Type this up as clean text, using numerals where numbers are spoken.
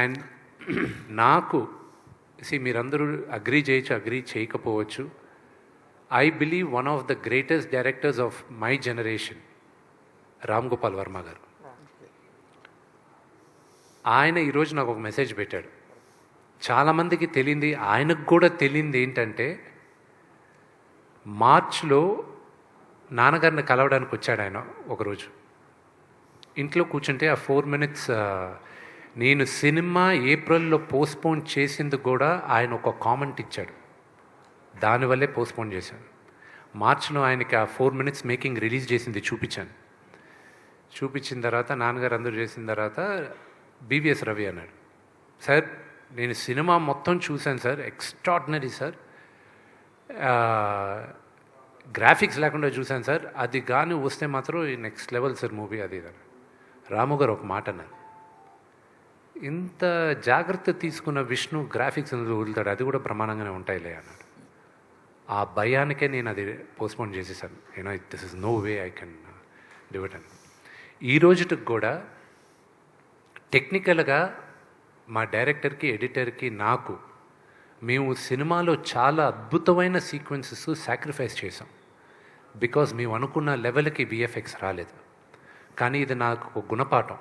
And నాకు మీరందరూ agree చేయొచ్చు, అగ్రీ చేయకపోవచ్చు. I believe one of the greatest directors of my generation Ram Gopal Varma గారు. ఆయన ఈరోజు నాకు ఒక మెసేజ్ పెట్టాడు. చాలామందికి తెలియంది, ఆయనకు కూడా తెలియంది ఏంటంటే, మార్చ్లో నాన్నగారిని కలవడానికి వచ్చాడు ఆయన ఒకరోజు. ఇంట్లో కూర్చుంటే ఆ 4 minutes నేను సినిమా ఏప్రిల్లో పోస్ట్పోన్ చేసింది కూడా ఆయన ఒక కామెంట్ ఇచ్చాడు. దానివల్లే పోస్ట్పోన్ చేశాను. మార్చ్లో ఆయనకి ఆ 4 minutes మేకింగ్ రిలీజ్ చేసింది చూపించాను. చూపించిన తర్వాత నాన్నగారు అందరూ చేసిన తర్వాత బీవీఎస్ రవి అన్నాడు, సార్ నేను సినిమా మొత్తం చూశాను సార్, ఎక్స్ట్రాడినరీ సార్, గ్రాఫిక్స్ లేకుండా చూశాను సార్, అది కానీ వస్తే మాత్రం నెక్స్ట్ లెవెల్ సార్ మూవీ అది ఇది. రాము గారు ఒక మాట అన్నారు, ఇంత జాగ్రత్త తీసుకున్న విష్ణు గ్రాఫిక్స్ వదులుతాడు, అది కూడా ప్రమాణంగానే ఉంటాయిలే అన్నాడు. ఆ భయానికే నేను అది పోస్ట్పోన్ చేసేసాను. This is no way I can do it అని. ఈ రోజుకి కూడా టెక్నికల్గా మా డైరెక్టర్కి, ఎడిటర్కి, నాకు మేము సినిమాలో చాలా అద్భుతమైన సీక్వెన్సెస్ సాక్రిఫైస్ చేసాం. బికాజ్ మేము అనుకున్న లెవెల్కి విఎఫ్ఎక్స్ రాలేదు. కానీ ఇది నాకు ఒక గుణపాఠం.